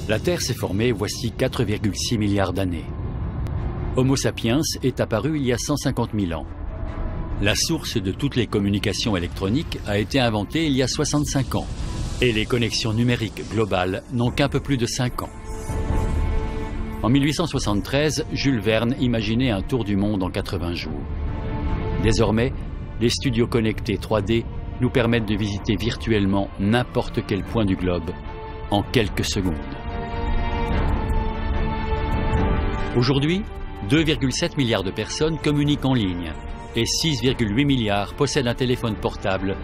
La Terre s'est formée voici 4,6 milliards d'années. Homo sapiens est apparu il y a 150 000 ans. La source de toutes les communications électroniques a été inventée il y a 65 ans. Et les connexions numériques globales n'ont qu'un peu plus de 5 ans. En 1873, Jules Verne imaginait un tour du monde en 80 jours. Désormais, les studios connectés 3D nous permettent de visiter virtuellement n'importe quel point du globe en quelques secondes. Aujourd'hui, 2,7 milliards de personnes communiquent en ligne et 6,8 milliards possèdent un téléphone portable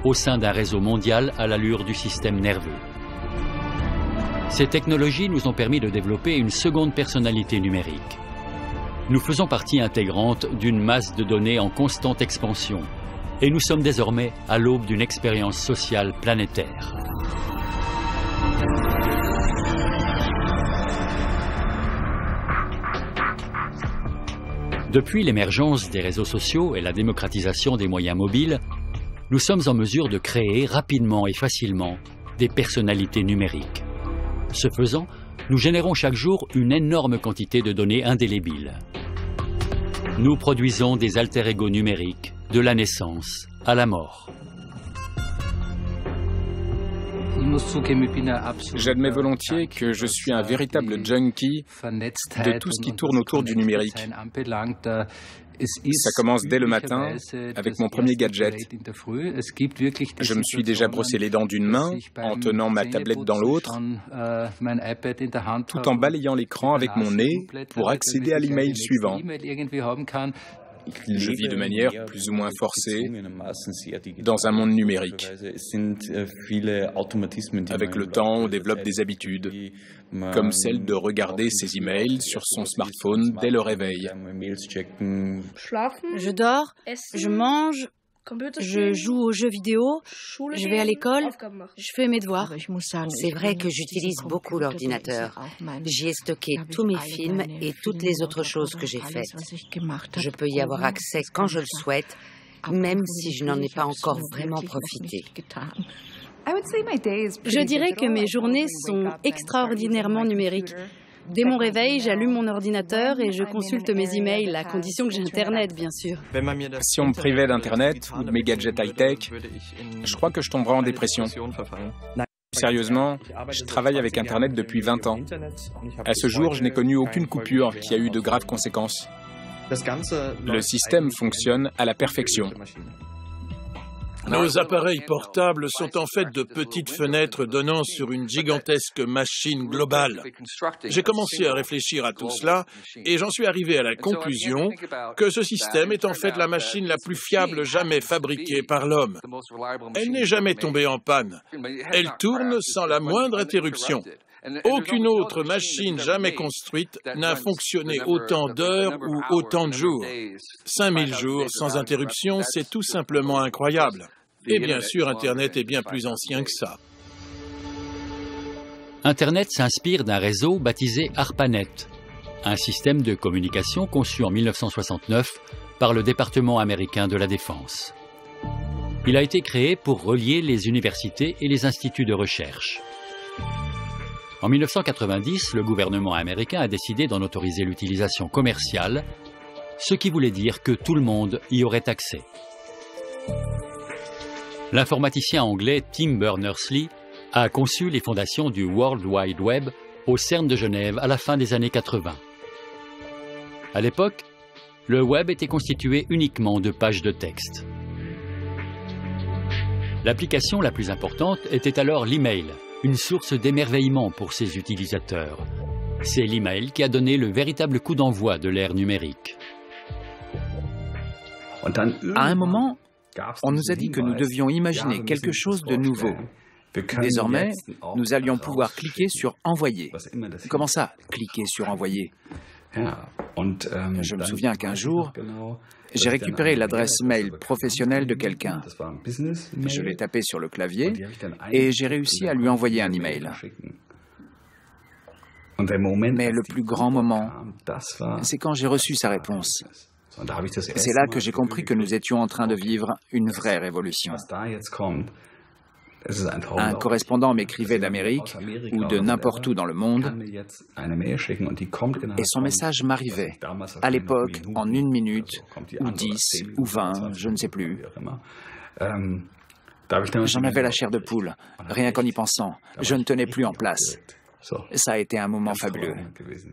au sein d'un réseau mondial à l'allure du système nerveux. Ces technologies nous ont permis de développer une seconde personnalité numérique. Nous faisons partie intégrante d'une masse de données en constante expansion et nous sommes désormais à l'aube d'une expérience sociale planétaire. Depuis l'émergence des réseaux sociaux et la démocratisation des moyens mobiles, nous sommes en mesure de créer rapidement et facilement des personnalités numériques. Ce faisant, nous générons chaque jour une énorme quantité de données indélébiles. Nous produisons des alter-ego numériques de la naissance à la mort. J'admets volontiers que je suis un véritable junkie de tout ce qui tourne autour du numérique. Ça commence dès le matin avec mon premier gadget. Je me suis déjà brossé les dents d'une main en tenant ma tablette dans l'autre, tout en balayant l'écran avec mon nez pour accéder à l'email suivant. Je vis de manière plus ou moins forcée dans un monde numérique. Avec le temps, on développe des habitudes, comme celle de regarder ses emails sur son smartphone dès le réveil. Je dors, je mange, je joue aux jeux vidéo, je vais à l'école, je fais mes devoirs. C'est vrai que j'utilise beaucoup l'ordinateur. J'y ai stocké tous mes films et toutes les autres choses que j'ai faites. Je peux y avoir accès quand je le souhaite, même si je n'en ai pas encore vraiment profité. Je dirais que mes journées sont extraordinairement numériques. Dès mon réveil, j'allume mon ordinateur et je consulte mes emails, à condition que j'ai Internet, bien sûr. Si on me privait d'Internet ou de mes gadgets high-tech, je crois que je tomberais en dépression. Sérieusement, je travaille avec Internet depuis 20 ans. À ce jour, je n'ai connu aucune coupure qui a eu de graves conséquences. Le système fonctionne à la perfection. Nos appareils portables sont en fait de petites fenêtres donnant sur une gigantesque machine globale. J'ai commencé à réfléchir à tout cela et j'en suis arrivé à la conclusion que ce système est en fait la machine la plus fiable jamais fabriquée par l'homme. Elle n'est jamais tombée en panne. Elle tourne sans la moindre interruption. Aucune autre machine jamais construite n'a fonctionné autant d'heures ou autant de jours. 5000 jours sans interruption, c'est tout simplement incroyable. Et bien sûr, Internet est bien plus ancien que ça. Internet s'inspire d'un réseau baptisé ARPANET, un système de communication conçu en 1969 par le département américain de la Défense. Il a été créé pour relier les universités et les instituts de recherche. En 1990, le gouvernement américain a décidé d'en autoriser l'utilisation commerciale, ce qui voulait dire que tout le monde y aurait accès. L'informaticien anglais Tim Berners-Lee a conçu les fondations du World Wide Web au CERN de Genève à la fin des années 80. À l'époque, le web était constitué uniquement de pages de texte. L'application la plus importante était alors l'email, une source d'émerveillement pour ses utilisateurs. C'est l'email qui a donné le véritable coup d'envoi de l'ère numérique. À un moment, on nous a dit que nous devions imaginer quelque chose de nouveau. Désormais, nous allions pouvoir cliquer sur « Envoyer ». Comment ça, cliquer sur « Envoyer » Je me souviens qu'un jour, j'ai récupéré l'adresse mail professionnelle de quelqu'un. Je l'ai tapé sur le clavier et j'ai réussi à lui envoyer un email. Mais le plus grand moment, c'est quand j'ai reçu sa réponse. C'est là que j'ai compris que nous étions en train de vivre une vraie révolution. Un correspondant m'écrivait d'Amérique ou de n'importe où dans le monde et son message m'arrivait, à l'époque, en 1 minute, ou 10, ou 20, je ne sais plus. J'en avais la chair de poule, rien qu'en y pensant. Je ne tenais plus en place. Ça a été un moment fabuleux.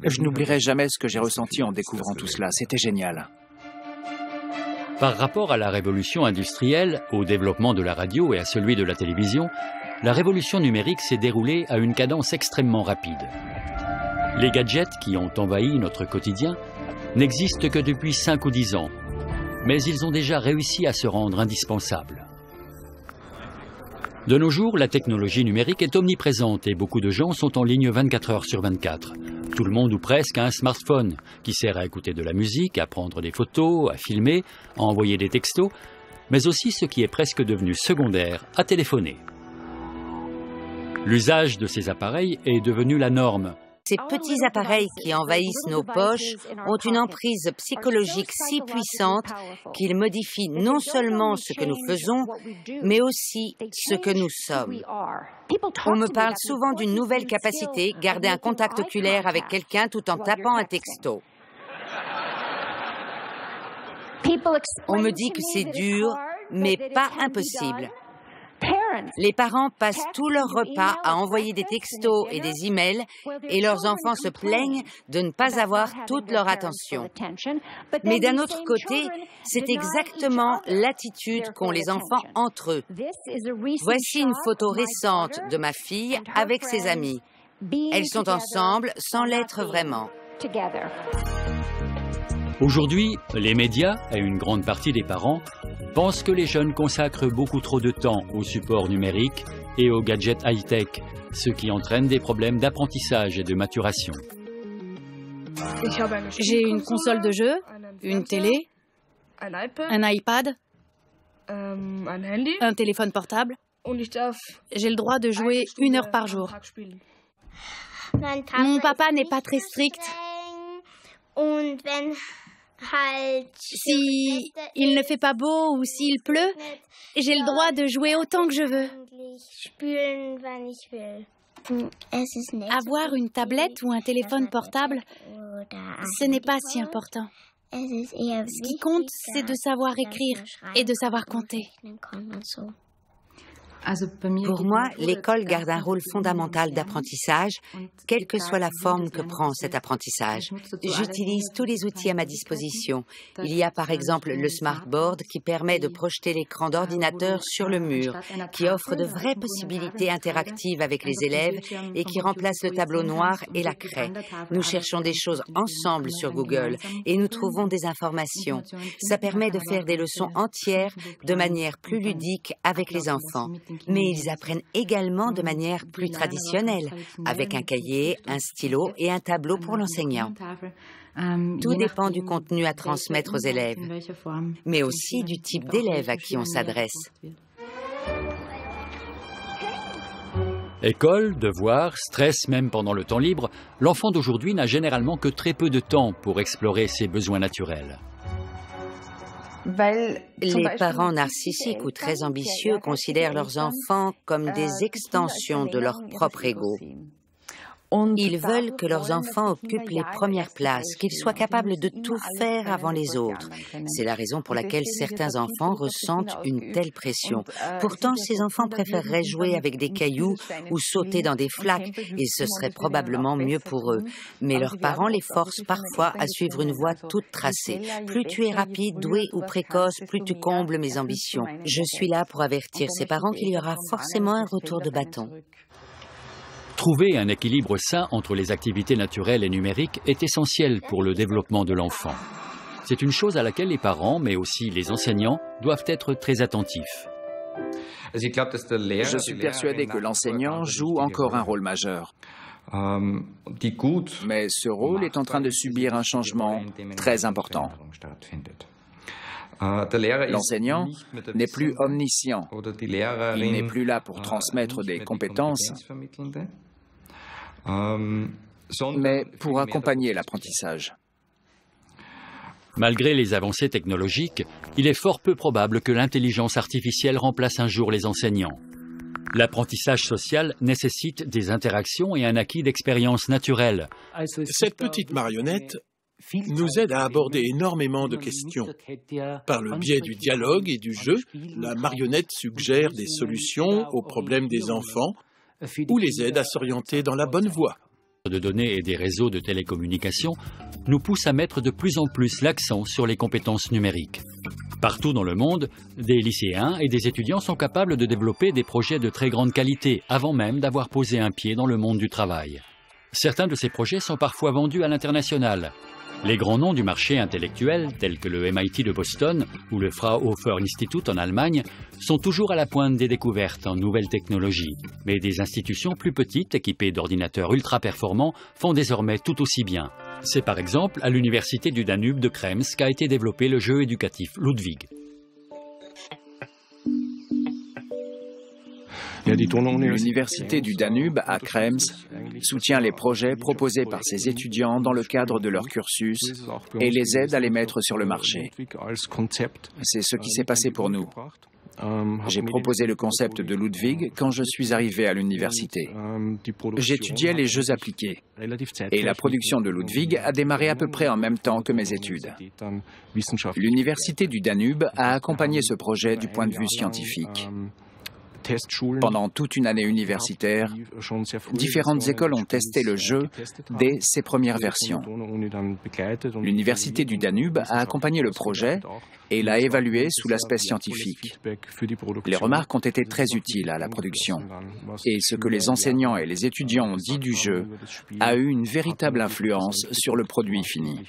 Je n'oublierai jamais ce que j'ai ressenti en découvrant tout cela. C'était génial. Par rapport à la révolution industrielle, au développement de la radio et à celui de la télévision, la révolution numérique s'est déroulée à une cadence extrêmement rapide. Les gadgets qui ont envahi notre quotidien n'existent que depuis 5 ou 10 ans, mais ils ont déjà réussi à se rendre indispensables. De nos jours, la technologie numérique est omniprésente et beaucoup de gens sont en ligne 24 heures sur 24. Tout le monde ou presque a un smartphone qui sert à écouter de la musique, à prendre des photos, à filmer, à envoyer des textos, mais aussi ce qui est presque devenu secondaire, à téléphoner. L'usage de ces appareils est devenu la norme. Ces petits appareils qui envahissent nos poches ont une emprise psychologique si puissante qu'ils modifient non seulement ce que nous faisons, mais aussi ce que nous sommes. On me parle souvent d'une nouvelle capacité, garder un contact oculaire avec quelqu'un tout en tapant un texto. On me dit que c'est dur, mais pas impossible. Les parents passent tout leur repas à envoyer des textos et des emails et leurs enfants se plaignent de ne pas avoir toute leur attention. Mais d'un autre côté, c'est exactement l'attitude qu'ont les enfants entre eux. Voici une photo récente de ma fille avec ses amis. Elles sont ensemble sans l'être vraiment. Aujourd'hui, les médias et une grande partie des parents pensent que les jeunes consacrent beaucoup trop de temps aux supports numériques et aux gadgets high-tech, ce qui entraîne des problèmes d'apprentissage et de maturation. J'ai une console de jeu, une télé, un iPad, un téléphone portable. J'ai le droit de jouer 1 heure par jour. Mon papa n'est pas très strict. Si il ne fait pas beau ou s'il pleut, j'ai le droit de jouer autant que je veux. Avoir une tablette ou un téléphone portable, ce n'est pas si important. Ce qui compte, c'est de savoir écrire et de savoir compter. Pour moi, l'école garde un rôle fondamental d'apprentissage, quelle que soit la forme que prend cet apprentissage. J'utilise tous les outils à ma disposition. Il y a par exemple le smartboard qui permet de projeter l'écran d'ordinateur sur le mur, qui offre de vraies possibilités interactives avec les élèves et qui remplace le tableau noir et la craie. Nous cherchons des choses ensemble sur Google et nous trouvons des informations. Ça permet de faire des leçons entières de manière plus ludique avec les enfants. Mais ils apprennent également de manière plus traditionnelle, avec un cahier, un stylo et un tableau pour l'enseignant. Tout dépend du contenu à transmettre aux élèves, mais aussi du type d'élève à qui on s'adresse. École, devoirs, stress même pendant le temps libre, l'enfant d'aujourd'hui n'a généralement que très peu de temps pour explorer ses besoins naturels. Les parents narcissiques ou très ambitieux considèrent leurs enfants comme des extensions de leur propre ego. Ils veulent que leurs enfants occupent les premières places, qu'ils soient capables de tout faire avant les autres. C'est la raison pour laquelle certains enfants ressentent une telle pression. Pourtant, ces enfants préféreraient jouer avec des cailloux ou sauter dans des flaques, et ce serait probablement mieux pour eux. Mais leurs parents les forcent parfois à suivre une voie toute tracée. Plus tu es rapide, doué ou précoce, plus tu combles mes ambitions. Je suis là pour avertir ces parents qu'il y aura forcément un retour de bâton. Trouver un équilibre sain entre les activités naturelles et numériques est essentiel pour le développement de l'enfant. C'est une chose à laquelle les parents, mais aussi les enseignants, doivent être très attentifs. Je suis persuadé que l'enseignant joue encore un rôle majeur. Mais ce rôle est en train de subir un changement très important. L'enseignant n'est plus omniscient. Il n'est plus là pour transmettre des compétences, mais pour accompagner l'apprentissage. Malgré les avancées technologiques, il est fort peu probable que l'intelligence artificielle remplace un jour les enseignants. L'apprentissage social nécessite des interactions et un acquis d'expérience naturelle. Cette petite marionnette nous aide à aborder énormément de questions. Par le biais du dialogue et du jeu, la marionnette suggère des solutions aux problèmes des enfants ou les aide à s'orienter dans la bonne voie. De données et des réseaux de télécommunications nous poussent à mettre de plus en plus l'accent sur les compétences numériques. Partout dans le monde, des lycéens et des étudiants sont capables de développer des projets de très grande qualité avant même d'avoir posé un pied dans le monde du travail. Certains de ces projets sont parfois vendus à l'international. Les grands noms du marché intellectuel, tels que le MIT de Boston ou le Fraunhofer Institut en Allemagne, sont toujours à la pointe des découvertes en nouvelles technologies. Mais des institutions plus petites, équipées d'ordinateurs ultra performants, font désormais tout aussi bien. C'est par exemple à l'université du Danube de Krems qu'a été développé le jeu éducatif Ludwig. L'université du Danube à Krems soutient les projets proposés par ses étudiants dans le cadre de leur cursus et les aide à les mettre sur le marché. C'est ce qui s'est passé pour nous. J'ai proposé le concept de Ludwig quand je suis arrivé à l'université. J'étudiais les jeux appliqués et la production de Ludwig a démarré à peu près en même temps que mes études. L'université du Danube a accompagné ce projet du point de vue scientifique. Pendant toute une année universitaire, différentes écoles ont testé le jeu dès ses premières versions. L'université du Danube a accompagné le projet et l'a évalué sous l'aspect scientifique. Les remarques ont été très utiles à la production. Et ce que les enseignants et les étudiants ont dit du jeu a eu une véritable influence sur le produit fini.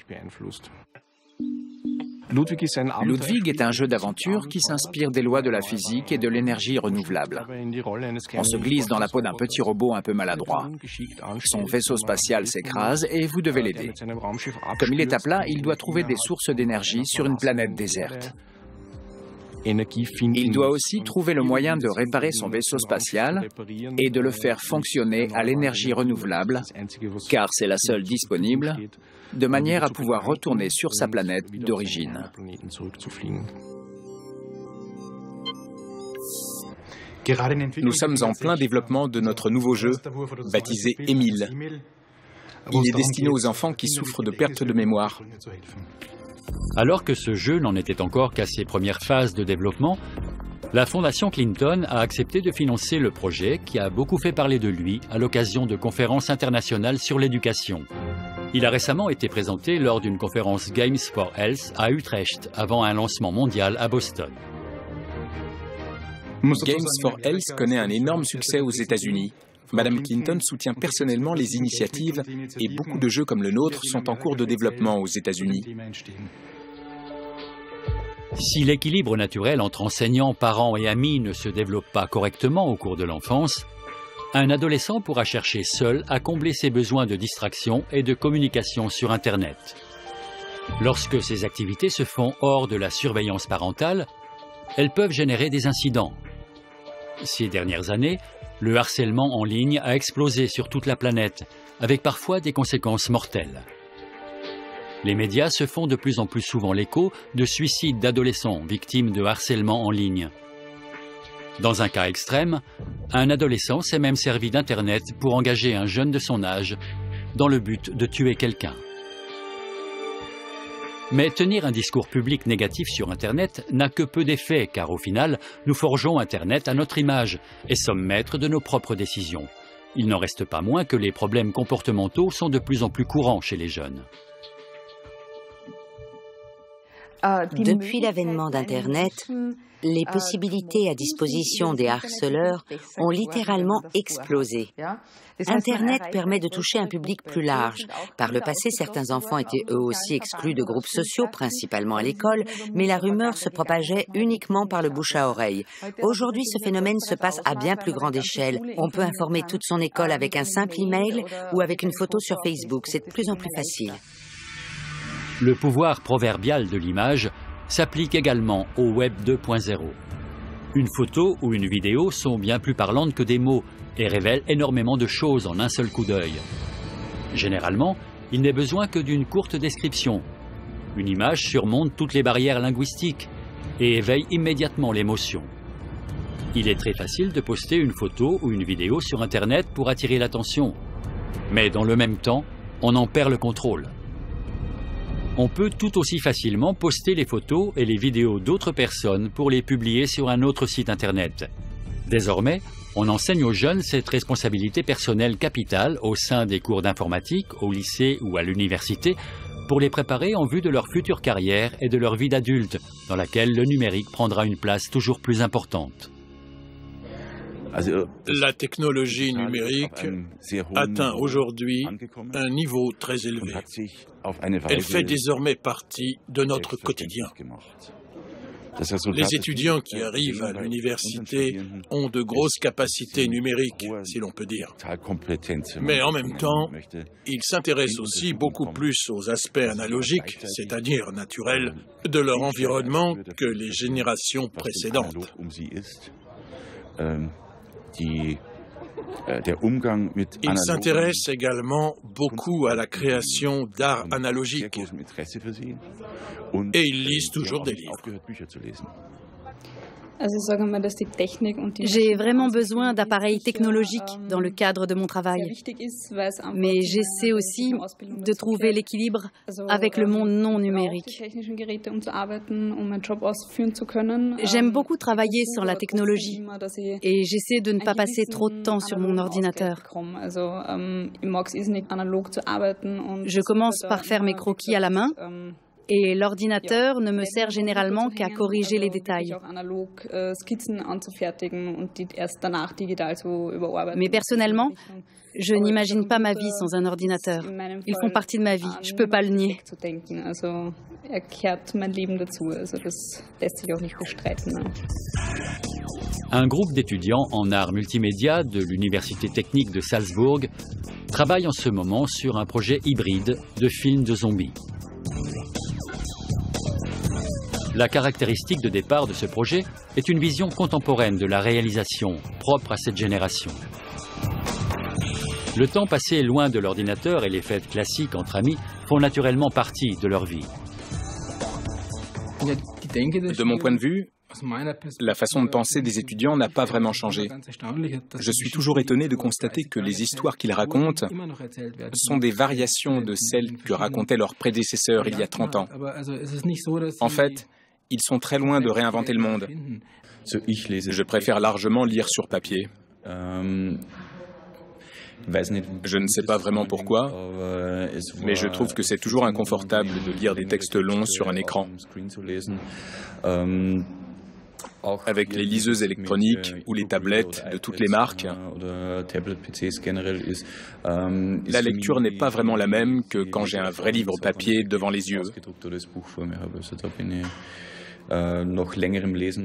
Ludwig est un jeu d'aventure qui s'inspire des lois de la physique et de l'énergie renouvelable. On se glisse dans la peau d'un petit robot un peu maladroit. Son vaisseau spatial s'écrase et vous devez l'aider. Comme il est à plat, il doit trouver des sources d'énergie sur une planète déserte. Il doit aussi trouver le moyen de réparer son vaisseau spatial et de le faire fonctionner à l'énergie renouvelable, car c'est la seule disponible, de manière à pouvoir retourner sur sa planète d'origine. Nous sommes en plein développement de notre nouveau jeu, baptisé Émile. Il est destiné aux enfants qui souffrent de perte de mémoire. Alors que ce jeu n'en était encore qu'à ses premières phases de développement, la Fondation Clinton a accepté de financer le projet qui a beaucoup fait parler de lui à l'occasion de conférences internationales sur l'éducation. Il a récemment été présenté lors d'une conférence Games for Health à Utrecht avant un lancement mondial à Boston. Games for Health connaît un énorme succès aux États-Unis. Madame Clinton soutient personnellement les initiatives et beaucoup de jeux comme le nôtre sont en cours de développement aux États-Unis. Si l'équilibre naturel entre enseignants, parents et amis ne se développe pas correctement au cours de l'enfance, un adolescent pourra chercher seul à combler ses besoins de distraction et de communication sur Internet. Lorsque ces activités se font hors de la surveillance parentale, elles peuvent générer des incidents. Ces dernières années, le harcèlement en ligne a explosé sur toute la planète, avec parfois des conséquences mortelles. Les médias se font de plus en plus souvent l'écho de suicides d'adolescents victimes de harcèlement en ligne. Dans un cas extrême, un adolescent s'est même servi d'Internet pour engager un jeune de son âge dans le but de tuer quelqu'un. Mais tenir un discours public négatif sur Internet n'a que peu d'effet, car au final, nous forgeons Internet à notre image et sommes maîtres de nos propres décisions. Il n'en reste pas moins que les problèmes comportementaux sont de plus en plus courants chez les jeunes. Depuis l'avènement d'Internet, les possibilités à disposition des harceleurs ont littéralement explosé. Internet permet de toucher un public plus large. Par le passé, certains enfants étaient eux aussi exclus de groupes sociaux, principalement à l'école, mais la rumeur se propageait uniquement par le bouche à oreille. Aujourd'hui, ce phénomène se passe à bien plus grande échelle. On peut informer toute son école avec un simple email ou avec une photo sur Facebook. C'est de plus en plus facile. Le pouvoir proverbial de l'image s'applique également au Web 2.0. Une photo ou une vidéo sont bien plus parlantes que des mots et révèlent énormément de choses en un seul coup d'œil. Généralement, il n'est besoin que d'une courte description. Une image surmonte toutes les barrières linguistiques et éveille immédiatement l'émotion. Il est très facile de poster une photo ou une vidéo sur Internet pour attirer l'attention. Mais dans le même temps, on en perd le contrôle. On peut tout aussi facilement poster les photos et les vidéos d'autres personnes pour les publier sur un autre site Internet. Désormais, on enseigne aux jeunes cette responsabilité personnelle capitale au sein des cours d'informatique, au lycée ou à l'université, pour les préparer en vue de leur future carrière et de leur vie d'adulte, dans laquelle le numérique prendra une place toujours plus importante. La technologie numérique atteint aujourd'hui un niveau très élevé. Elle fait désormais partie de notre quotidien. Les étudiants qui arrivent à l'université ont de grosses capacités numériques, si l'on peut dire. Mais en même temps, ils s'intéressent aussi beaucoup plus aux aspects analogiques, c'est-à-dire naturels, de leur environnement que les générations précédentes. Ils s'intéressent également beaucoup à la création d'art analogique et ils lisent toujours des livres. J'ai vraiment besoin d'appareils technologiques dans le cadre de mon travail. Mais j'essaie aussi de trouver l'équilibre avec le monde non numérique. J'aime beaucoup travailler sur la technologie et j'essaie de ne pas passer trop de temps sur mon ordinateur. Je commence par faire mes croquis à la main. Et l'ordinateur ne me sert généralement qu'à corriger les détails. Mais personnellement, je n'imagine pas ma vie sans un ordinateur. Ils font partie de ma vie, je ne peux pas le nier. Un groupe d'étudiants en arts multimédia de l'Université technique de Salzbourg travaille en ce moment sur un projet hybride de film de zombies. La caractéristique de départ de ce projet est une vision contemporaine de la réalisation, propre à cette génération. Le temps passé loin de l'ordinateur et les fêtes classiques entre amis font naturellement partie de leur vie. De mon point de vue, la façon de penser des étudiants n'a pas vraiment changé. Je suis toujours étonné de constater que les histoires qu'ils racontent sont des variations de celles que racontaient leurs prédécesseurs il y a 30 ans. En fait, ils sont très loin de réinventer le monde. Je préfère largement lire sur papier. Je ne sais pas vraiment pourquoi, mais je trouve que c'est toujours inconfortable de lire des textes longs sur un écran. Avec les liseuses électroniques ou les tablettes de toutes les marques, la lecture n'est pas vraiment la même que quand j'ai un vrai livre papier devant les yeux.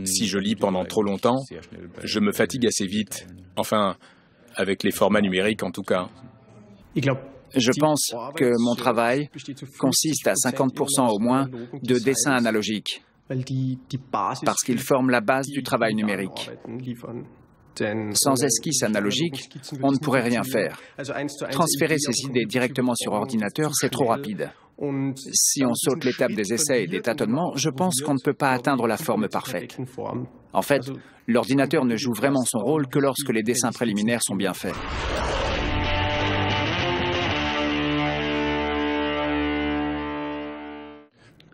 Si je lis pendant trop longtemps, je me fatigue assez vite. Enfin, avec les formats numériques en tout cas. Je pense que mon travail consiste à 50% au moins de dessin analogique, parce qu'il forme la base du travail numérique. Sans esquisse analogique, on ne pourrait rien faire. Transférer ces idées directement sur ordinateur, c'est trop rapide. Si on saute l'étape des essais et des tâtonnements, je pense qu'on ne peut pas atteindre la forme parfaite. En fait, l'ordinateur ne joue vraiment son rôle que lorsque les dessins préliminaires sont bien faits.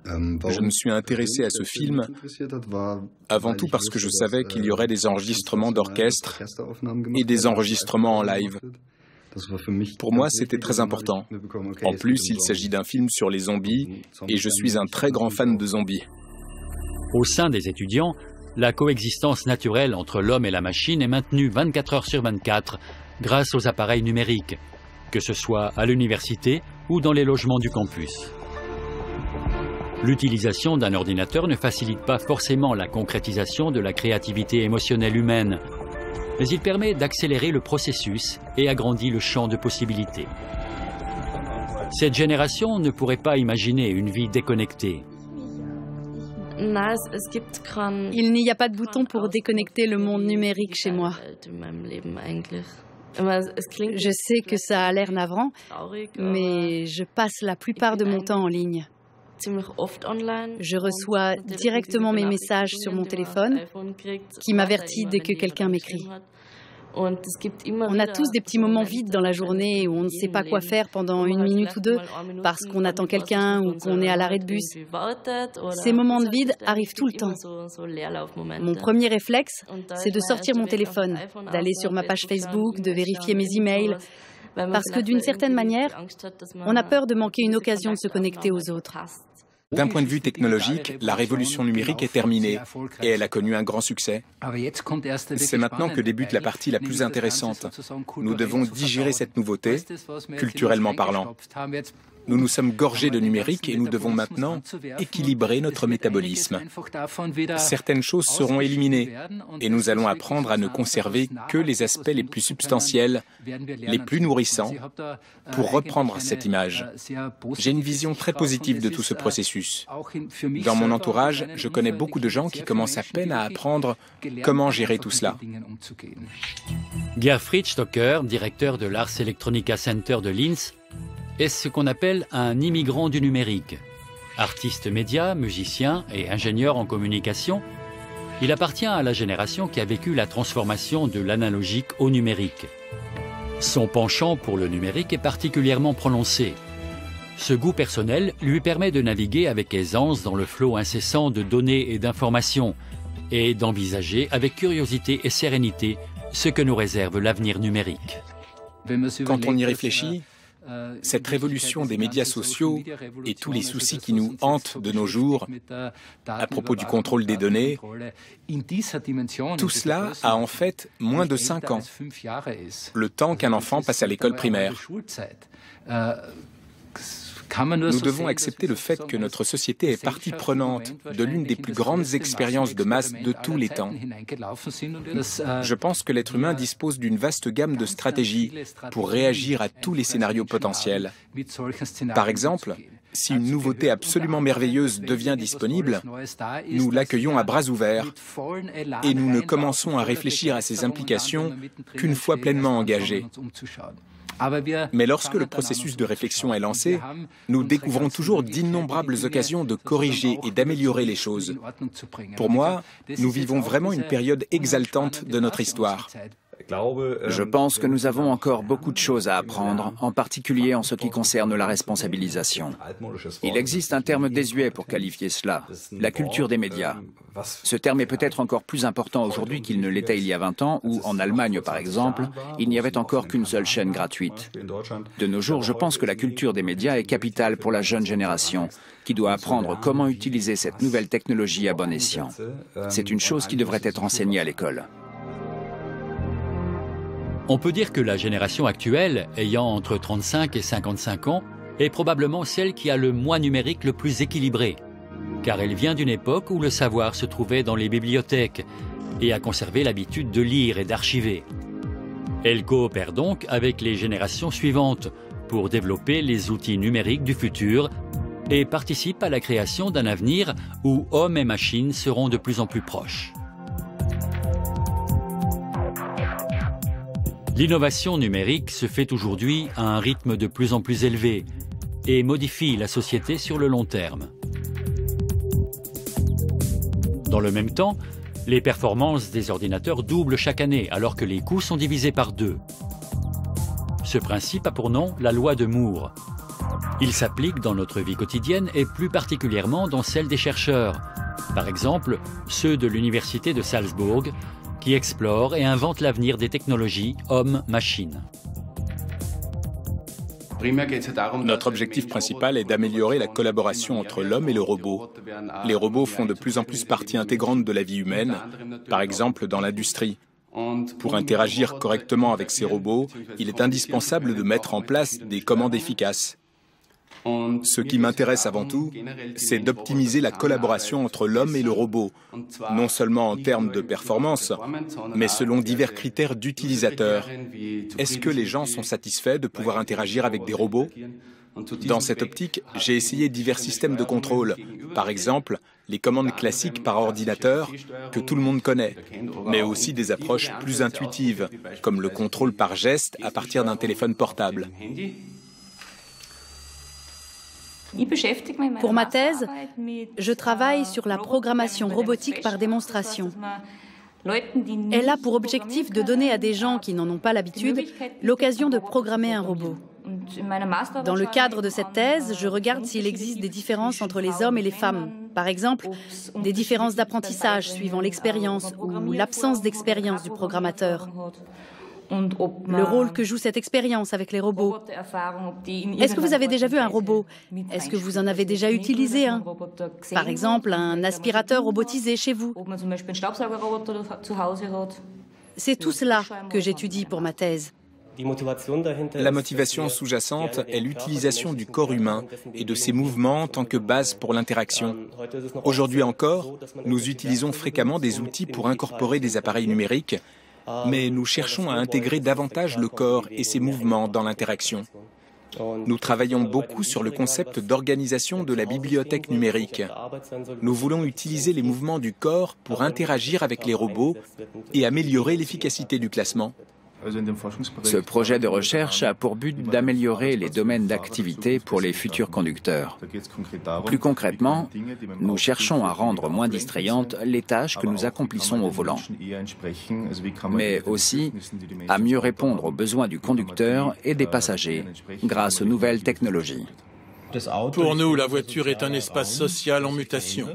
Je me suis intéressé à ce film avant tout parce que je savais qu'il y aurait des enregistrements d'orchestre et des enregistrements en live. Pour moi, c'était très important. En plus, il s'agit d'un film sur les zombies et je suis un très grand fan de zombies. Au sein des étudiants, la coexistence naturelle entre l'homme et la machine est maintenue 24 heures sur 24 grâce aux appareils numériques, que ce soit à l'université ou dans les logements du campus. L'utilisation d'un ordinateur ne facilite pas forcément la concrétisation de la créativité émotionnelle humaine, mais il permet d'accélérer le processus et agrandit le champ de possibilités. Cette génération ne pourrait pas imaginer une vie déconnectée. Il n'y a pas de bouton pour déconnecter le monde numérique chez moi. Je sais que ça a l'air navrant, mais je passe la plupart de mon temps en ligne. Je reçois directement mes messages sur mon téléphone qui m'avertit dès que quelqu'un m'écrit. On a tous des petits moments vides dans la journée où on ne sait pas quoi faire pendant 1 minute ou 2 parce qu'on attend quelqu'un ou qu'on est à l'arrêt de bus. Ces moments de vide arrivent tout le temps. Mon premier réflexe, c'est de sortir mon téléphone, d'aller sur ma page Facebook, de vérifier mes emails, parce que d'une certaine manière, on a peur de manquer une occasion de se connecter aux autres. D'un point de vue technologique, la révolution numérique est terminée et elle a connu un grand succès. C'est maintenant que débute la partie la plus intéressante. Nous devons digérer cette nouveauté, culturellement parlant. Nous nous sommes gorgés de numérique et nous devons maintenant équilibrer notre métabolisme. Certaines choses seront éliminées et nous allons apprendre à ne conserver que les aspects les plus substantiels, les plus nourrissants, pour reprendre cette image. J'ai une vision très positive de tout ce processus. Dans mon entourage, je connais beaucoup de gens qui commencent à peine à apprendre comment gérer tout cela. Gerfried Stocker, directeur de l'Ars Electronica Center de Linz, est ce qu'on appelle un immigrant du numérique. Artiste média, musicien et ingénieur en communication, il appartient à la génération qui a vécu la transformation de l'analogique au numérique. Son penchant pour le numérique est particulièrement prononcé. Ce goût personnel lui permet de naviguer avec aisance dans le flot incessant de données et d'informations et d'envisager avec curiosité et sérénité ce que nous réserve l'avenir numérique. Quand on y réfléchit, cette révolution des médias sociaux et tous les soucis qui nous hantent de nos jours à propos du contrôle des données, tout cela a en fait moins de 5 ans, le temps qu'un enfant passe à l'école primaire. Nous devons accepter le fait que notre société est partie prenante de l'une des plus grandes expériences de masse de tous les temps. Je pense que l'être humain dispose d'une vaste gamme de stratégies pour réagir à tous les scénarios potentiels. Par exemple, si une nouveauté absolument merveilleuse devient disponible, nous l'accueillons à bras ouverts et nous ne commençons à réfléchir à ses implications qu'une fois pleinement engagés. Mais lorsque le processus de réflexion est lancé, nous découvrons toujours d'innombrables occasions de corriger et d'améliorer les choses. Pour moi, nous vivons vraiment une période exaltante de notre histoire. Je pense que nous avons encore beaucoup de choses à apprendre, en particulier en ce qui concerne la responsabilisation. Il existe un terme désuet pour qualifier cela, la culture des médias. Ce terme est peut-être encore plus important aujourd'hui qu'il ne l'était il y a 20 ans, où, en Allemagne par exemple, il n'y avait encore qu'une seule chaîne gratuite. De nos jours, je pense que la culture des médias est capitale pour la jeune génération, qui doit apprendre comment utiliser cette nouvelle technologie à bon escient. C'est une chose qui devrait être enseignée à l'école. On peut dire que la génération actuelle, ayant entre 35 et 55 ans, est probablement celle qui a le moi numérique le plus équilibré, car elle vient d'une époque où le savoir se trouvait dans les bibliothèques et a conservé l'habitude de lire et d'archiver. Elle coopère donc avec les générations suivantes pour développer les outils numériques du futur et participe à la création d'un avenir où hommes et machines seront de plus en plus proches. L'innovation numérique se fait aujourd'hui à un rythme de plus en plus élevé et modifie la société sur le long terme. Dans le même temps, les performances des ordinateurs doublent chaque année alors que les coûts sont divisés par 2. Ce principe a pour nom la loi de Moore. Il s'applique dans notre vie quotidienne et plus particulièrement dans celle des chercheurs, par exemple ceux de l'université de Salzbourg, qui explore et invente l'avenir des technologies homme-machine. Notre objectif principal est d'améliorer la collaboration entre l'homme et le robot. Les robots font de plus en plus partie intégrante de la vie humaine, par exemple dans l'industrie. Pour interagir correctement avec ces robots, il est indispensable de mettre en place des commandes efficaces. Ce qui m'intéresse avant tout, c'est d'optimiser la collaboration entre l'homme et le robot, non seulement en termes de performance, mais selon divers critères d'utilisateurs. Est-ce que les gens sont satisfaits de pouvoir interagir avec des robots ? Dans cette optique, j'ai essayé divers systèmes de contrôle, par exemple les commandes classiques par ordinateur que tout le monde connaît, mais aussi des approches plus intuitives, comme le contrôle par geste à partir d'un téléphone portable. Pour ma thèse, je travaille sur la programmation robotique par démonstration. Elle a pour objectif de donner à des gens qui n'en ont pas l'habitude l'occasion de programmer un robot. Dans le cadre de cette thèse, je regarde s'il existe des différences entre les hommes et les femmes. Par exemple, des différences d'apprentissage suivant l'expérience ou l'absence d'expérience du programmateur. Le rôle que joue cette expérience avec les robots. Est-ce que vous avez déjà vu un robot? Est-ce que vous en avez déjà utilisé un? Par exemple, un aspirateur robotisé chez vous? C'est tout cela que j'étudie pour ma thèse. La motivation sous-jacente est l'utilisation du corps humain et de ses mouvements en tant que base pour l'interaction. Aujourd'hui encore, nous utilisons fréquemment des outils pour incorporer des appareils numériques, mais nous cherchons à intégrer davantage le corps et ses mouvements dans l'interaction. Nous travaillons beaucoup sur le concept d'organisation de la bibliothèque numérique. Nous voulons utiliser les mouvements du corps pour interagir avec les robots et améliorer l'efficacité du classement. Ce projet de recherche a pour but d'améliorer les domaines d'activité pour les futurs conducteurs. Plus concrètement, nous cherchons à rendre moins distrayantes les tâches que nous accomplissons au volant, mais aussi à mieux répondre aux besoins du conducteur et des passagers grâce aux nouvelles technologies. Pour nous, la voiture est un espace social en mutation.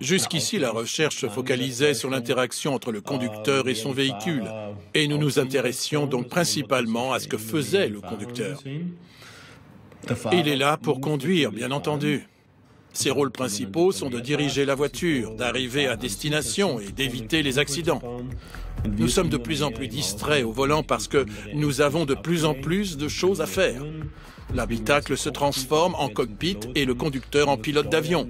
Jusqu'ici, la recherche se focalisait sur l'interaction entre le conducteur et son véhicule, et nous nous intéressions donc principalement à ce que faisait le conducteur. Il est là pour conduire, bien entendu. Ses rôles principaux sont de diriger la voiture, d'arriver à destination et d'éviter les accidents. Nous sommes de plus en plus distraits au volant parce que nous avons de plus en plus de choses à faire. L'habitacle se transforme en cockpit et le conducteur en pilote d'avion.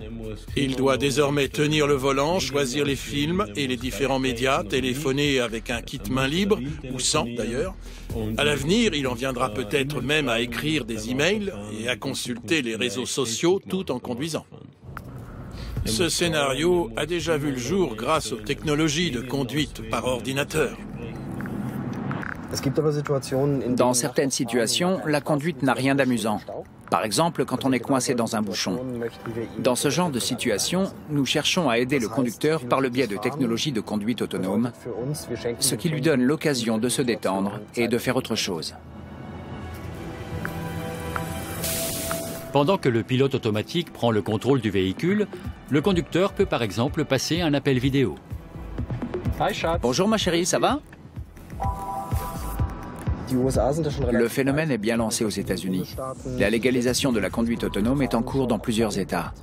Il doit désormais tenir le volant, choisir les films et les différents médias, téléphoner avec un kit main libre, ou sans d'ailleurs. À l'avenir, il en viendra peut-être même à écrire des emails et à consulter les réseaux sociaux tout en conduisant. Ce scénario a déjà vu le jour grâce aux technologies de conduite par ordinateur. Dans certaines situations, la conduite n'a rien d'amusant. Par exemple, quand on est coincé dans un bouchon. Dans ce genre de situation, nous cherchons à aider le conducteur par le biais de technologies de conduite autonome, ce qui lui donne l'occasion de se détendre et de faire autre chose. Pendant que le pilote automatique prend le contrôle du véhicule, le conducteur peut par exemple passer un appel vidéo. Bonjour ma chérie, ça va? Le phénomène est bien lancé aux États-Unis. La légalisation de la conduite autonome est en cours dans plusieurs États.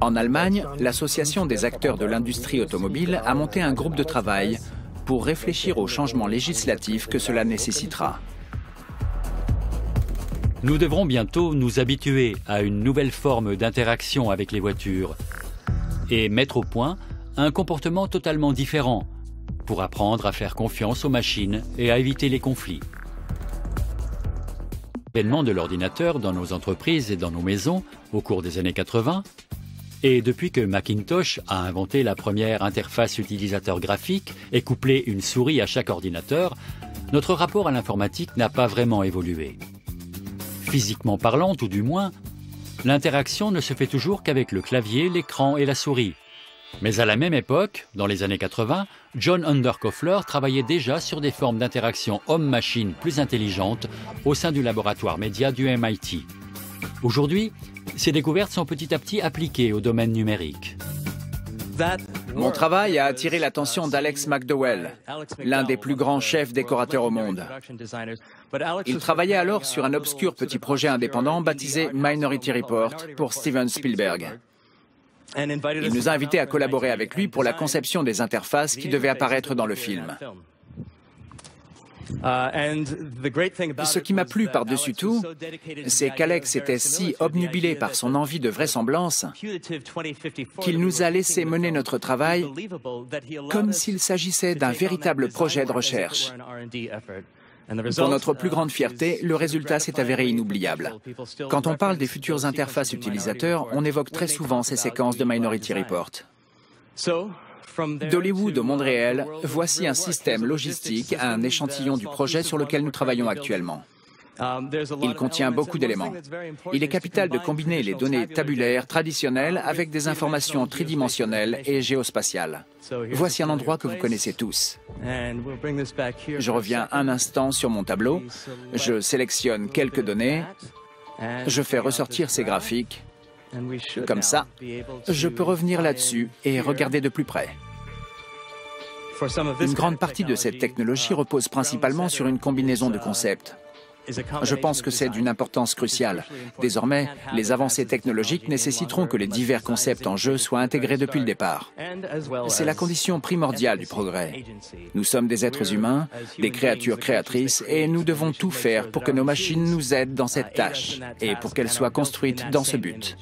En Allemagne, l'Association des acteurs de l'industrie automobile a monté un groupe de travail pour réfléchir aux changements législatifs que cela nécessitera. Nous devrons bientôt nous habituer à une nouvelle forme d'interaction avec les voitures et mettre au point un comportement totalement différent pour apprendre à faire confiance aux machines et à éviter les conflits. L'avènement de l'ordinateur dans nos entreprises et dans nos maisons au cours des années 80, et depuis que Macintosh a inventé la première interface utilisateur graphique et couplé une souris à chaque ordinateur, notre rapport à l'informatique n'a pas vraiment évolué. Physiquement parlant, tout du moins, l'interaction ne se fait toujours qu'avec le clavier, l'écran et la souris. Mais à la même époque, dans les années 80, John Underkoffler travaillait déjà sur des formes d'interaction homme-machine plus intelligentes au sein du laboratoire média du MIT. Aujourd'hui, ces découvertes sont petit à petit appliquées au domaine numérique. Mon travail a attiré l'attention d'Alex McDowell, l'un des plus grands chefs décorateurs au monde. Il travaillait alors sur un obscur petit projet indépendant baptisé Minority Report pour Steven Spielberg. Il nous a invités à collaborer avec lui pour la conception des interfaces qui devaient apparaître dans le film. Ce qui m'a plu par-dessus tout, c'est qu'Alex était si obnubilé par son envie de vraisemblance qu'il nous a laissé mener notre travail comme s'il s'agissait d'un véritable projet de recherche. Pour notre plus grande fierté, le résultat s'est avéré inoubliable. Quand on parle des futures interfaces utilisateurs, on évoque très souvent ces séquences de Minority Report. D'Hollywood au monde réel, voici un système logistique, un échantillon du projet sur lequel nous travaillons actuellement. Il contient beaucoup d'éléments. Il est capital de combiner les données tabulaires traditionnelles avec des informations tridimensionnelles et géospatiales. Voici un endroit que vous connaissez tous. Je reviens un instant sur mon tableau, je sélectionne quelques données, je fais ressortir ces graphiques. Comme ça, je peux revenir là-dessus et regarder de plus près. Une grande partie de cette technologie repose principalement sur une combinaison de concepts. Je pense que c'est d'une importance cruciale. Désormais, les avancées technologiques nécessiteront que les divers concepts en jeu soient intégrés depuis le départ. C'est la condition primordiale du progrès. Nous sommes des êtres humains, des créatures créatrices, et nous devons tout faire pour que nos machines nous aident dans cette tâche et pour qu'elles soient construites dans ce but.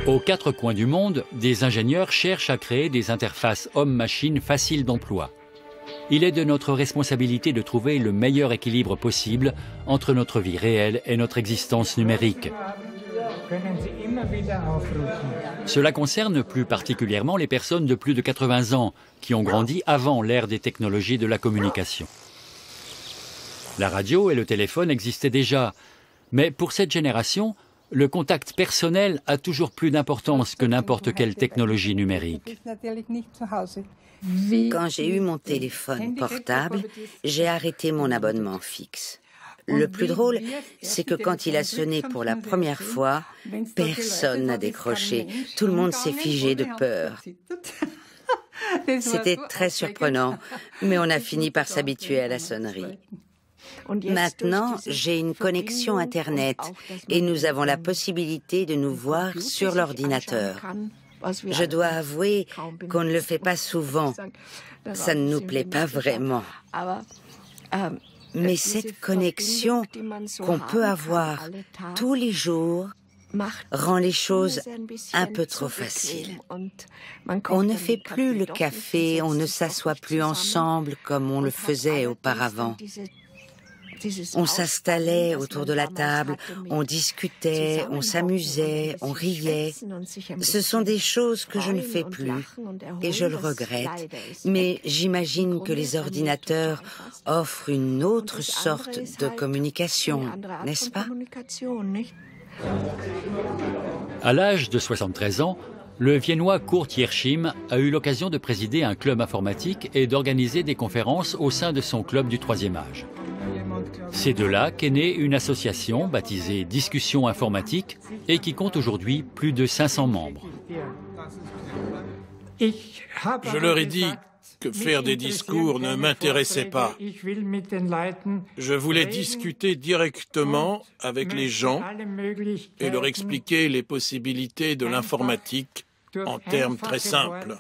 Aux quatre coins du monde, des ingénieurs cherchent à créer des interfaces homme-machine faciles d'emploi. Il est de notre responsabilité de trouver le meilleur équilibre possible entre notre vie réelle et notre existence numérique. Cela concerne plus particulièrement les personnes de plus de 80 ans qui ont grandi avant l'ère des technologies de la communication. La radio et le téléphone existaient déjà, mais pour cette génération, le contact personnel a toujours plus d'importance que n'importe quelle technologie numérique. Quand j'ai eu mon téléphone portable, j'ai arrêté mon abonnement fixe. Le plus drôle, c'est que quand il a sonné pour la première fois, personne n'a décroché. Tout le monde s'est figé de peur. C'était très surprenant, mais on a fini par s'habituer à la sonnerie. Maintenant, j'ai une connexion Internet et nous avons la possibilité de nous voir sur l'ordinateur. Je dois avouer qu'on ne le fait pas souvent. Ça ne nous plaît pas vraiment. Mais cette connexion qu'on peut avoir tous les jours rend les choses un peu trop faciles. On ne fait plus le café, on ne s'assoit plus ensemble comme on le faisait auparavant. On s'installait autour de la table, on discutait, on s'amusait, on riait. Ce sont des choses que je ne fais plus et je le regrette. Mais j'imagine que les ordinateurs offrent une autre sorte de communication, n'est-ce pas? À l'âge de 73 ans, le Viennois Kurt Yershim a eu l'occasion de présider un club informatique et d'organiser des conférences au sein de son club du troisième âge. C'est de là qu'est née une association baptisée Discussion informatique et qui compte aujourd'hui plus de 500 membres. Je leur ai dit que faire des discours ne m'intéressait pas. Je voulais discuter directement avec les gens et leur expliquer les possibilités de l'informatique en termes très simples.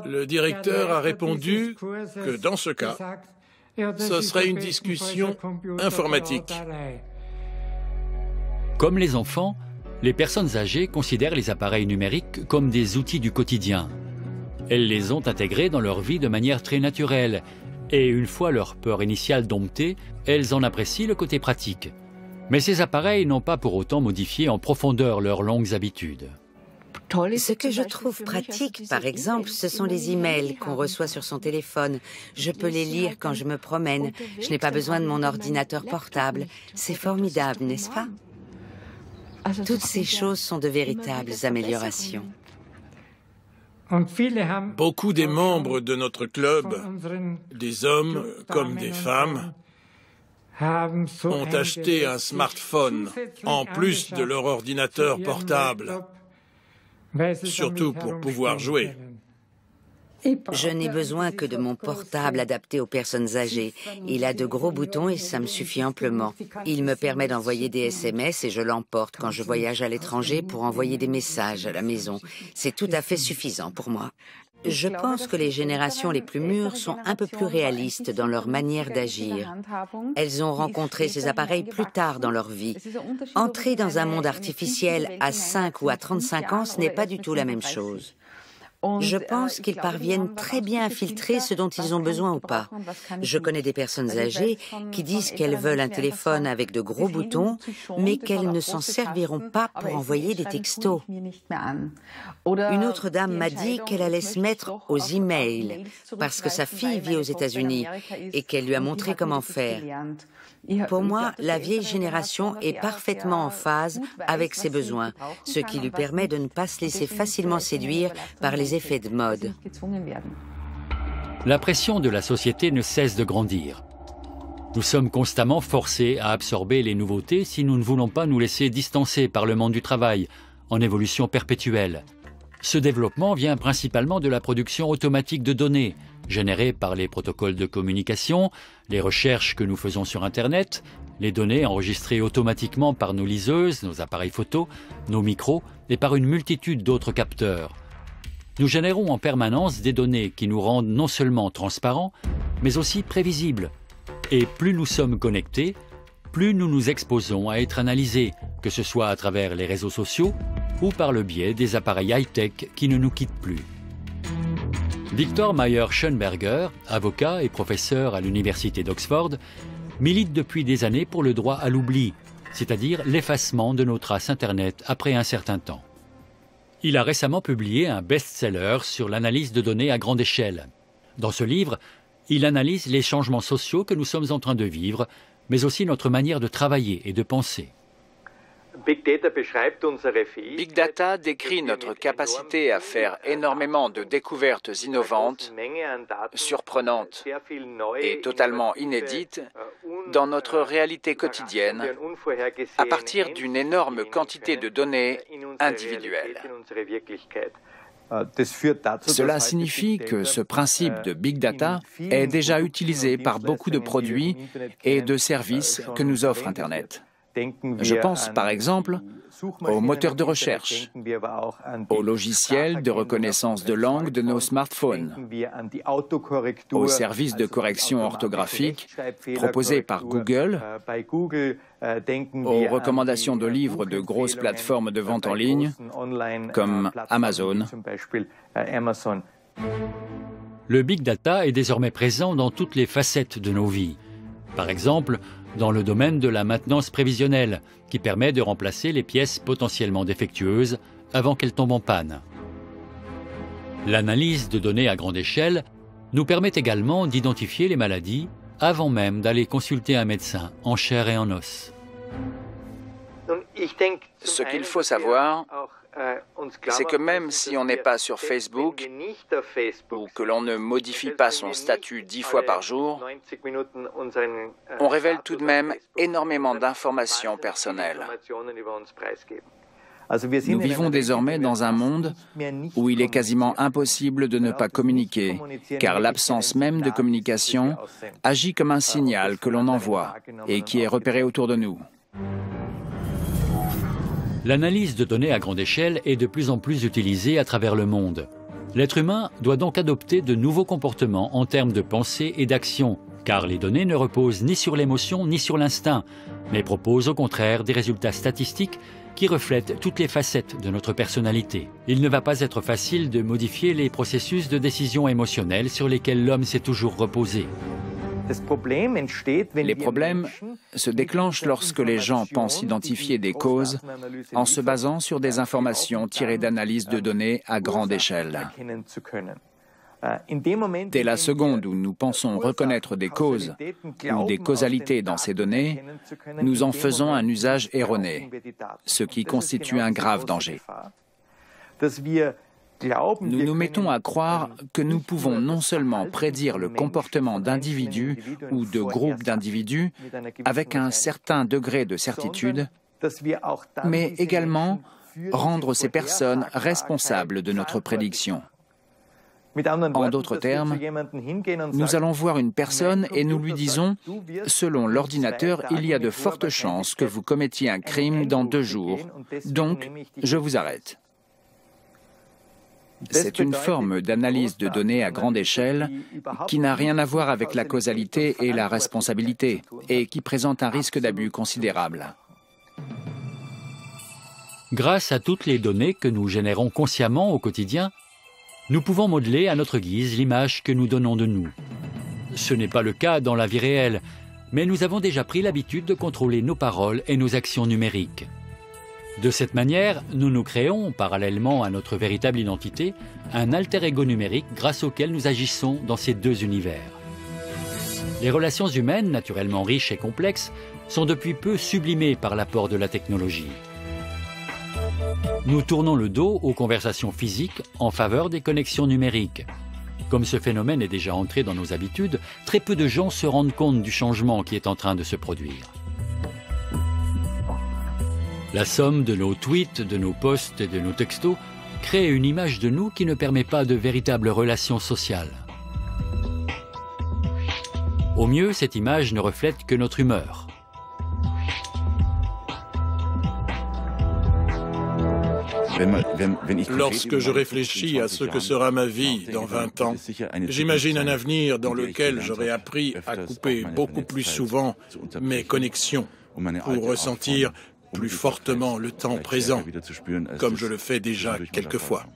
Le directeur a répondu que dans ce cas, ce serait une discussion informatique. Comme les enfants, les personnes âgées considèrent les appareils numériques comme des outils du quotidien. Elles les ont intégrés dans leur vie de manière très naturelle et une fois leur peur initiale domptée, elles en apprécient le côté pratique. Mais ces appareils n'ont pas pour autant modifié en profondeur leurs longues habitudes. Ce que je trouve pratique, par exemple, ce sont les emails qu'on reçoit sur son téléphone. Je peux les lire quand je me promène. Je n'ai pas besoin de mon ordinateur portable. C'est formidable, n'est-ce pas? Toutes ces choses sont de véritables améliorations. Beaucoup des membres de notre club, des hommes comme des femmes, ont acheté un smartphone en plus de leur ordinateur portable, surtout pour pouvoir jouer. Je n'ai besoin que de mon portable adapté aux personnes âgées. Il a de gros boutons et ça me suffit amplement. Il me permet d'envoyer des SMS et je l'emporte quand je voyage à l'étranger pour envoyer des messages à la maison. C'est tout à fait suffisant pour moi. Je pense que les générations les plus mûres sont un peu plus réalistes dans leur manière d'agir. Elles ont rencontré ces appareils plus tard dans leur vie. Entrer dans un monde artificiel à 5 ou à 35 ans, ce n'est pas du tout la même chose. Je pense qu'ils parviennent très bien à filtrer ce dont ils ont besoin ou pas. Je connais des personnes âgées qui disent qu'elles veulent un téléphone avec de gros boutons, mais qu'elles ne s'en serviront pas pour envoyer des textos. Une autre dame m'a dit qu'elle allait se mettre aux emails parce que sa fille vit aux États-Unis et qu'elle lui a montré comment faire. Pour moi, la vieille génération est parfaitement en phase avec ses besoins, ce qui lui permet de ne pas se laisser facilement séduire par les effets de mode. La pression de la société ne cesse de grandir. Nous sommes constamment forcés à absorber les nouveautés si nous ne voulons pas nous laisser distancer par le monde du travail, en évolution perpétuelle. Ce développement vient principalement de la production automatique de données, générées par les protocoles de communication, les recherches que nous faisons sur Internet, les données enregistrées automatiquement par nos liseuses, nos appareils photo, nos micros et par une multitude d'autres capteurs. Nous générons en permanence des données qui nous rendent non seulement transparents, mais aussi prévisibles. Et plus nous sommes connectés, plus nous nous exposons à être analysés, que ce soit à travers les réseaux sociaux ou par le biais des appareils high-tech qui ne nous quittent plus. Victor Mayer-Schönberger, avocat et professeur à l'université d'Oxford, milite depuis des années pour le droit à l'oubli, c'est-à-dire l'effacement de nos traces Internet après un certain temps. Il a récemment publié un best-seller sur l'analyse de données à grande échelle. Dans ce livre, il analyse les changements sociaux que nous sommes en train de vivre, mais aussi notre manière de travailler et de penser. Big Data décrit notre capacité à faire énormément de découvertes innovantes, surprenantes et totalement inédites dans notre réalité quotidienne à partir d'une énorme quantité de données individuelles. Cela signifie que ce principe de Big Data est déjà utilisé par beaucoup de produits et de services que nous offre Internet. Je pense par exemple aux moteurs de recherche, aux logiciels de reconnaissance de langue de nos smartphones, aux services de correction orthographique proposés par Google, aux recommandations de livres de grosses plateformes de vente en ligne comme Amazon. Le Big Data est désormais présent dans toutes les facettes de nos vies. Par exemple, dans le domaine de la maintenance prévisionnelle, qui permet de remplacer les pièces potentiellement défectueuses avant qu'elles tombent en panne. L'analyse de données à grande échelle nous permet également d'identifier les maladies avant même d'aller consulter un médecin en chair et en os. Ce qu'il faut savoir, c'est que même si on n'est pas sur Facebook ou que l'on ne modifie pas son statut 10 fois par jour, on révèle tout de même énormément d'informations personnelles. Nous vivons désormais dans un monde où il est quasiment impossible de ne pas communiquer, car l'absence même de communication agit comme un signal que l'on envoie et qui est repéré autour de nous. L'analyse de données à grande échelle est de plus en plus utilisée à travers le monde. L'être humain doit donc adopter de nouveaux comportements en termes de pensée et d'action, car les données ne reposent ni sur l'émotion ni sur l'instinct, mais proposent au contraire des résultats statistiques qui reflètent toutes les facettes de notre personnalité. Il ne va pas être facile de modifier les processus de décision émotionnelle sur lesquels l'homme s'est toujours reposé. Les problèmes se déclenchent lorsque les gens pensent identifier des causes en se basant sur des informations tirées d'analyses de données à grande échelle. Dès la seconde où nous pensons reconnaître des causes ou des causalités dans ces données, nous en faisons un usage erroné, ce qui constitue un grave danger. Nous nous mettons à croire que nous pouvons non seulement prédire le comportement d'individus ou de groupes d'individus avec un certain degré de certitude, mais également rendre ces personnes responsables de notre prédiction. En d'autres termes, nous allons voir une personne et nous lui disons « Selon l'ordinateur, il y a de fortes chances que vous commettiez un crime dans 2 jours, donc je vous arrête. » C'est une forme d'analyse de données à grande échelle qui n'a rien à voir avec la causalité et la responsabilité et qui présente un risque d'abus considérable. Grâce à toutes les données que nous générons consciemment au quotidien, Nous pouvons modeler à notre guise l'image que nous donnons de nous. Ce n'est pas le cas dans la vie réelle, mais nous avons déjà pris l'habitude de contrôler nos paroles et nos actions numériques. De cette manière, nous nous créons, parallèlement à notre véritable identité, un alter ego numérique grâce auquel nous agissons dans ces deux univers. Les relations humaines, naturellement riches et complexes, sont depuis peu sublimées par l'apport de la technologie. Nous tournons le dos aux conversations physiques en faveur des connexions numériques. Comme ce phénomène est déjà entré dans nos habitudes, très peu de gens se rendent compte du changement qui est en train de se produire. La somme de nos tweets, de nos posts et de nos textos crée une image de nous qui ne permet pas de véritables relations sociales. Au mieux, cette image ne reflète que notre humeur. Lorsque je réfléchis à ce que sera ma vie dans 20 ans, j'imagine un avenir dans lequel j'aurai appris à couper beaucoup plus souvent mes connexions pour ressentir plus fortement le temps présent, comme je le fais déjà quelquefois.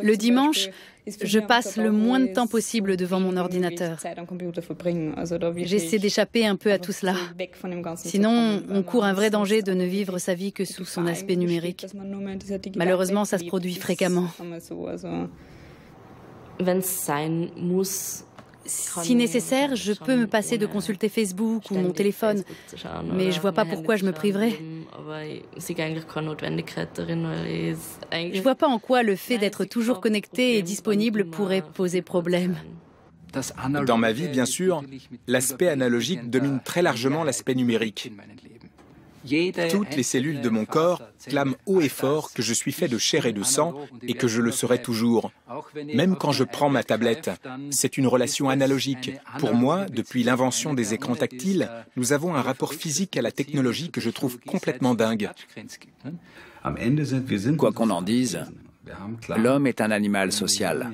Le dimanche, je passe le moins de temps possible devant mon ordinateur. J'essaie d'échapper un peu à tout cela. Sinon, on court un vrai danger de ne vivre sa vie que sous son aspect numérique. Malheureusement, ça se produit fréquemment. Si nécessaire, je peux me passer de consulter Facebook ou mon téléphone, mais je ne vois pas pourquoi je me priverais. Je ne vois pas en quoi le fait d'être toujours connecté et disponible pourrait poser problème. Dans ma vie, bien sûr, l'aspect analogique domine très largement l'aspect numérique. Toutes les cellules de mon corps clament haut et fort que je suis fait de chair et de sang et que je le serai toujours. Même quand je prends ma tablette, c'est une relation analogique. Pour moi, depuis l'invention des écrans tactiles, nous avons un rapport physique à la technologie que je trouve complètement dingue. Quoi qu'on en dise, l'homme est un animal social.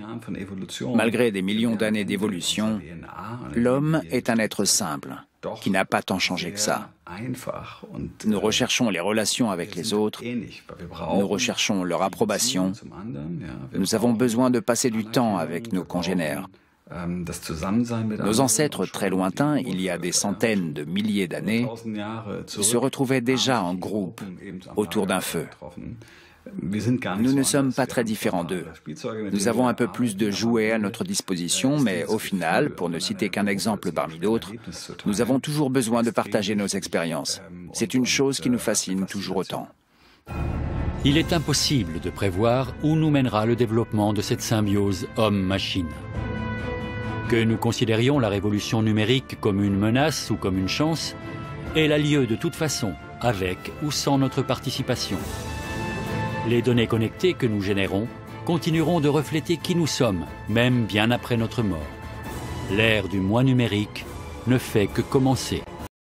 Malgré des millions d'années d'évolution, l'homme est un être simple, qui n'a pas tant changé que ça. Nous recherchons les relations avec les autres, nous recherchons leur approbation, nous avons besoin de passer du temps avec nos congénères. Nos ancêtres très lointains, il y a des centaines de milliers d'années, se retrouvaient déjà en groupe autour d'un feu. Nous ne sommes pas très différents d'eux. Nous avons un peu plus de jouets à notre disposition, mais au final, pour ne citer qu'un exemple parmi d'autres, nous avons toujours besoin de partager nos expériences. C'est une chose qui nous fascine toujours autant. Il est impossible de prévoir où nous mènera le développement de cette symbiose homme-machine. Que nous considérions la révolution numérique comme une menace ou comme une chance, elle a lieu de toute façon, avec ou sans notre participation. Les données connectées que nous générons continueront de refléter qui nous sommes, même bien après notre mort. L'ère du moi numérique ne fait que commencer.